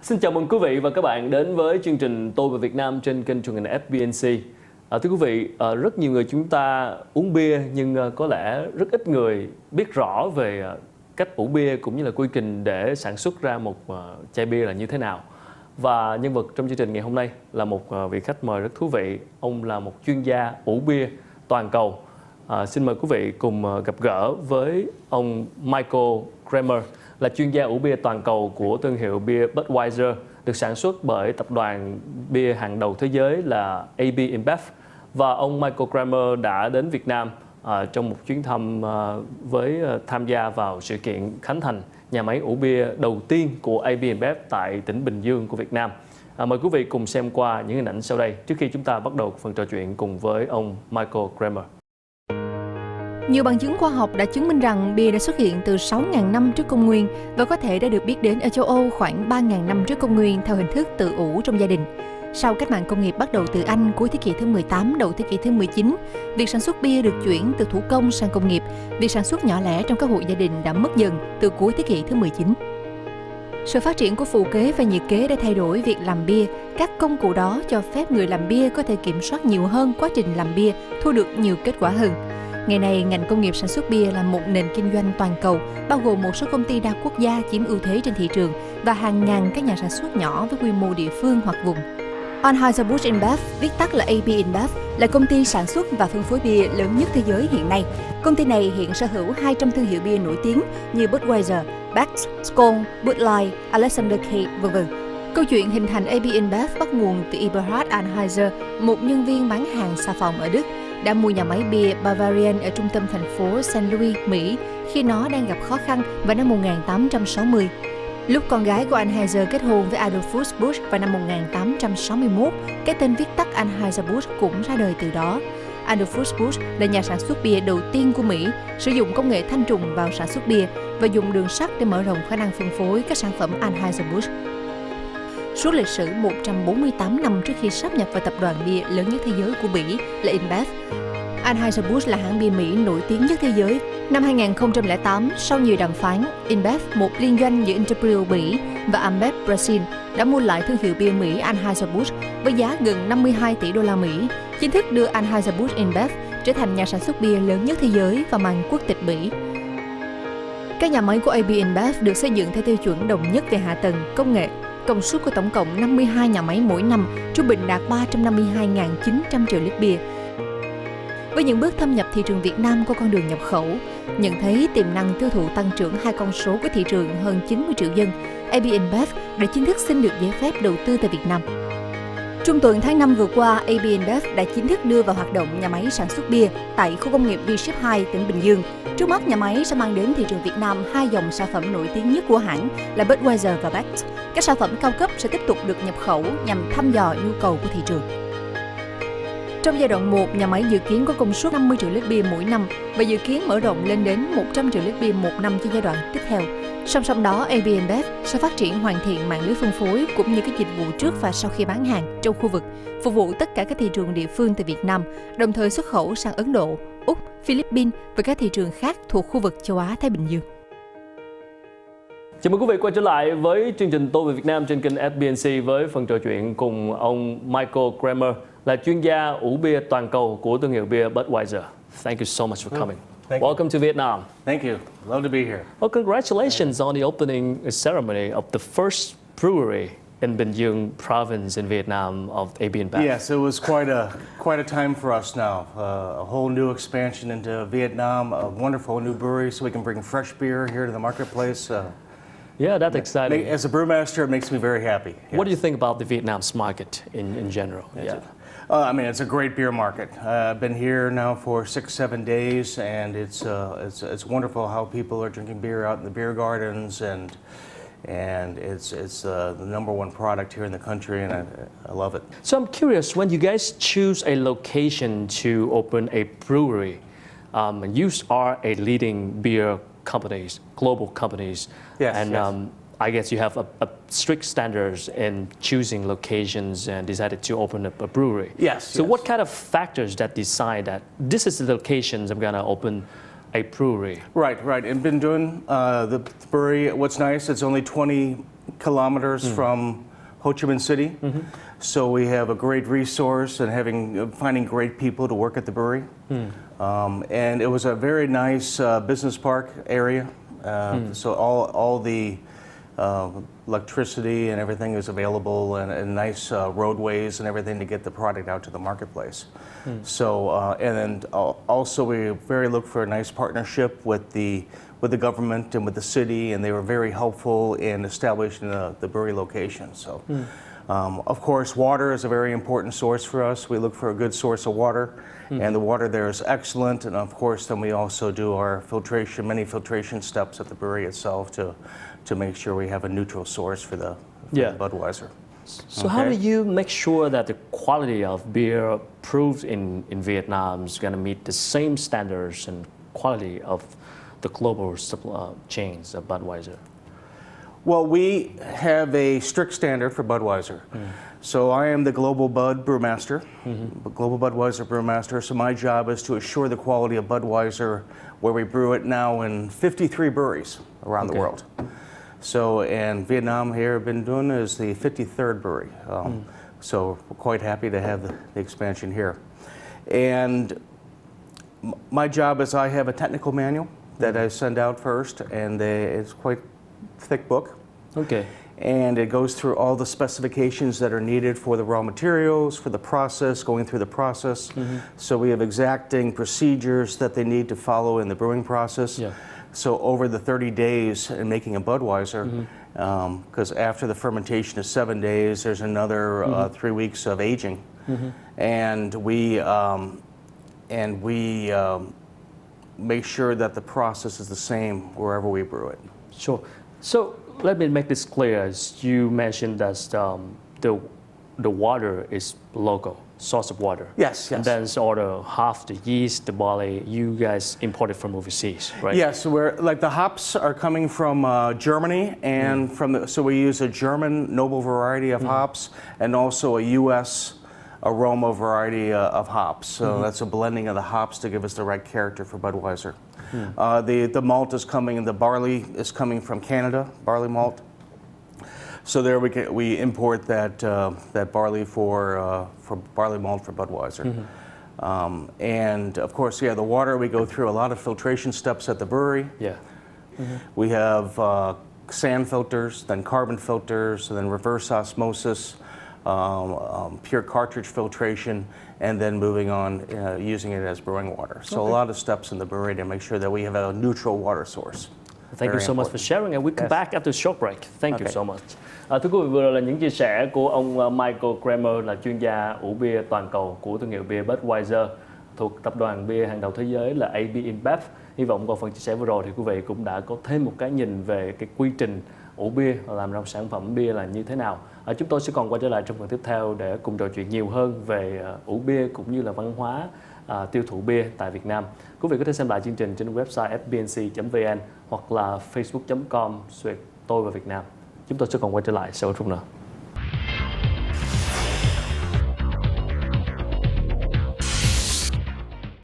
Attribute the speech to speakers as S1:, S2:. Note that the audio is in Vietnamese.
S1: Xin chào mừng quý vị và các bạn đến với chương trình Tôi và Việt Nam trên kênh truyền hình FBNC. Thưa quý vị, rất nhiều người chúng ta uống bia nhưng có lẽ rất ít người biết rõ về cách ủ bia cũng như là quy trình để sản xuất ra một chai bia là như thế nào. Và nhân vật trong chương trình ngày hôm nay là một vị khách mời rất thú vị. Ông là một chuyên gia ủ bia toàn cầu. Xin mời quý vị cùng gặp gỡ với ông Kraemer, là chuyên gia ủ bia toàn cầu của thương hiệu bia Budweiser, được sản xuất bởi tập đoàn bia hàng đầu thế giới là AB InBev. Và ông Kraemer đã đến Việt Nam trong một chuyến thăm với tham gia vào sự kiện khánh thành nhà máy ủ bia đầu tiên của AB InBev tại tỉnh Bình Dương của Việt Nam. Mời quý vị cùng xem qua những hình ảnh sau đây trước khi chúng ta bắt đầu phần trò chuyện cùng với ông Kraemer.
S2: Nhiều bằng chứng khoa học đã chứng minh rằng bia đã xuất hiện từ 6.000 năm trước công nguyên và có thể đã được biết đến ở châu Âu khoảng 3.000 năm trước công nguyên theo hình thức tự ủ trong gia đình. Sau cách mạng công nghiệp bắt đầu từ Anh cuối thế kỷ thứ 18, đầu thế kỷ thứ 19, việc sản xuất bia được chuyển từ thủ công sang công nghiệp. Việc sản xuất nhỏ lẻ trong các hộ gia đình đã mất dần từ cuối thế kỷ thứ 19. Sự phát triển của phù kế và nhiệt kế đã thay đổi việc làm bia. Các công cụ đó cho phép người làm bia có thể kiểm soát nhiều hơn quá trình làm bia, thu được nhiều kết quả hơn. Ngày nay, ngành công nghiệp sản xuất bia là một nền kinh doanh toàn cầu, bao gồm một số công ty đa quốc gia chiếm ưu thế trên thị trường và hàng ngàn các nhà sản xuất nhỏ với quy mô địa phương hoặc vùng. Anheuser-Busch InBev, viết tắt là AB InBev, là công ty sản xuất và phân phối bia lớn nhất thế giới hiện nay. Công ty này hiện sở hữu 200 thương hiệu bia nổi tiếng như Budweiser, Beck's, Skol, Bud Light, Alexander Keith, v.v. Câu chuyện hình thành AB InBev bắt nguồn từ Eberhard Anheuser, một nhân viên bán hàng xà phòng ở Đức, đã mua nhà máy bia Bavarian ở trung tâm thành phố St. Louis, Mỹ khi nó đang gặp khó khăn vào năm 1860. Lúc con gái của Anheuser kết hôn với Adolphus Busch vào năm 1861, cái tên viết tắt Anheuser-Busch cũng ra đời từ đó. Adolphus Busch là nhà sản xuất bia đầu tiên của Mỹ, sử dụng công nghệ thanh trùng vào sản xuất bia và dùng đường sắt để mở rộng khả năng phân phối các sản phẩm Anheuser-Busch. Suốt lịch sử 148 năm trước khi sáp nhập vào tập đoàn bia lớn nhất thế giới của Bỉ là InBev, Anheuser-Busch là hãng bia Mỹ nổi tiếng nhất thế giới. Năm 2008, sau nhiều đàm phán, InBev, một liên doanh giữa Imperial Bỉ và Ambev Brazil, đã mua lại thương hiệu bia Mỹ Anheuser-Busch với giá gần 52 tỷ đô la Mỹ, chính thức đưa Anheuser-Busch InBev trở thành nhà sản xuất bia lớn nhất thế giới và mang quốc tịch Bỉ. Các nhà máy của AB InBev được xây dựng theo tiêu chuẩn đồng nhất về hạ tầng, công nghệ. Công suất của tổng cộng 52 nhà máy mỗi năm, trung bình đạt 352.900 triệu lít bia. Với những bước thâm nhập thị trường Việt Nam qua con đường nhập khẩu, nhận thấy tiềm năng tiêu thụ tăng trưởng hai con số của thị trường hơn 90 triệu dân, AB InBev đã chính thức xin được giấy phép đầu tư tại Việt Nam. Trung tuần tháng 5 vừa qua, AB InBev đã chính thức đưa vào hoạt động nhà máy sản xuất bia tại khu công nghiệp V-Ship 2, tỉnh Bình Dương. Trước mắt, nhà máy sẽ mang đến thị trường Việt Nam hai dòng sản phẩm nổi tiếng nhất của hãng là Budweiser và Beck's. Các sản phẩm cao cấp sẽ tiếp tục được nhập khẩu nhằm thăm dò nhu cầu của thị trường. Trong giai đoạn 1, nhà máy dự kiến có công suất 50 triệu lít bia mỗi năm và dự kiến mở rộng lên đến 100 triệu lít bia một năm cho giai đoạn tiếp theo. Song song đó, AB InBev sẽ phát triển hoàn thiện mạng lưới phân phối cũng như các dịch vụ trước và sau khi bán hàng trong khu vực, phục vụ tất cả các thị trường địa phương tại Việt Nam, đồng thời xuất khẩu sang Ấn Độ, Úc, Philippines và các thị trường khác thuộc khu vực châu Á-Thái Bình Dương.
S1: Chào mừng quý vị quay trở lại với chương trình Tôi về Việt Nam trên kênh FBNC với phần trò chuyện cùng ông Kraemer, là chuyên gia ủ bia toàn cầu của thương hiệu bia Budweiser. Thank you so much for coming. Welcome to Vietnam.
S3: Thank you. Love to be here.
S1: Well, congratulations on the opening ceremony of the first brewery in Bình Dương province in Vietnam of AB InBev.
S3: Yes, it was quite a time for us now. A whole new expansion into Vietnam, a wonderful new brewery, so we can bring fresh beer here to the marketplace.
S1: Yeah, that's exciting.
S3: As a brewmaster, it makes me very happy. Yes.
S1: What do you think about the Vietnam's market in general?
S3: I mean, it's a great beer market. I've been here now for 6-7 days, and it's wonderful how people are drinking beer out in the beer gardens, and it's the number one product here in the country, and I love it.
S1: So I'm curious, when you guys choose a location to open a brewery, and you are a leading beer companies, global companies,
S3: yes,
S1: and
S3: yes.
S1: I guess you have a strict standards in choosing locations and decided to open up a brewery.
S3: Yes.
S1: So
S3: yes.
S1: what kind of factors that decide that this is the locations I'm gonna open a brewery?
S3: Right. And been doing the brewery. What's nice, it's only 20 kilometers from Ho Chi Minh City. So we have a great resource and finding great people to work at the brewery. And it was a very nice business park area. So all the electricity and everything is available, and nice roadways and everything to get the product out to the marketplace. So and then also we look for a nice partnership with the government and with the city, and they were very helpful in establishing the brewery location. So of course, water is a very important source for us. We look for a good source of water, and the water there is excellent. And of course, then we also do our many filtration steps at the brewery itself to make sure we have a neutral source for the Budweiser.
S1: So how do you make sure that the quality of beer proved in Vietnam is going to meet the same standards and quality of the global supply chains of Budweiser?
S3: Well, we have a strict standard for Budweiser. So I am the Global Bud Brewmaster, Global Budweiser Brewmaster. So my job is to assure the quality of Budweiser, where we brew it now in 53 breweries around the world. So, and Vietnam here have been doing is the 53rd brewery. So we're quite happy to have the expansion here. And my job is I have a technical manual that I send out first, and it's quite a thick book.
S1: Okay.
S3: And it goes through all the specifications that are needed for the raw materials, for the process, going through the process. So we have exacting procedures that they need to follow in the brewing process. So over the 30 days in making a Budweiser, because after the fermentation is 7 days, there's another 3 weeks of aging, and we make sure that the process is the same wherever we brew it.
S1: Sure. So let me make this clear. As you mentioned that the water is local source of water.
S3: Yes.
S1: And then all the half the yeast, the barley, you guys import it from overseas, right?
S3: Yes. We're like the hops are coming from Germany, and so we use a German noble variety of hops, and also a U.S. aroma variety of hops. So that's a blending of the hops to give us the right character for Budweiser. The malt is coming, the barley is coming from Canada, barley malt. So there we import that barley for barley malt for Budweiser. And of course, the water, we go through a lot of filtration steps at the brewery. We have sand filters, then carbon filters, and then reverse osmosis, pure cartridge filtration, and then moving on using it as brewing water. So a lot of steps in the brewery to make sure that we have a neutral water source.
S1: Thank you so much for sharing, and we come back after a short break. Thank you so much. Thưa quý vị, vừa rồi là những chia sẻ của ông Michael Kraemer, là chuyên gia ủ bia toàn cầu của thương hiệu bia Budweiser thuộc tập đoàn bia hàng đầu thế giới là AB InBev. Hy vọng qua phần chia sẻ vừa rồi thì quý vị cũng đã có thêm một cái nhìn về cái quy trình ủ bia và làm ra sản phẩm bia là như thế nào. Chúng tôi sẽ còn quay trở lại trong phần tiếp theo để cùng trò chuyện nhiều hơn về ủ bia cũng như là văn hóa tiêu thụ bia tại Việt Nam. Quý vị có thể xem lại chương trình trên website FBNC-Vn hoặc là facebook.com/tôi và Việt Nam. Chúng tôi sẽ còn quay trở lại sau một chút nữa.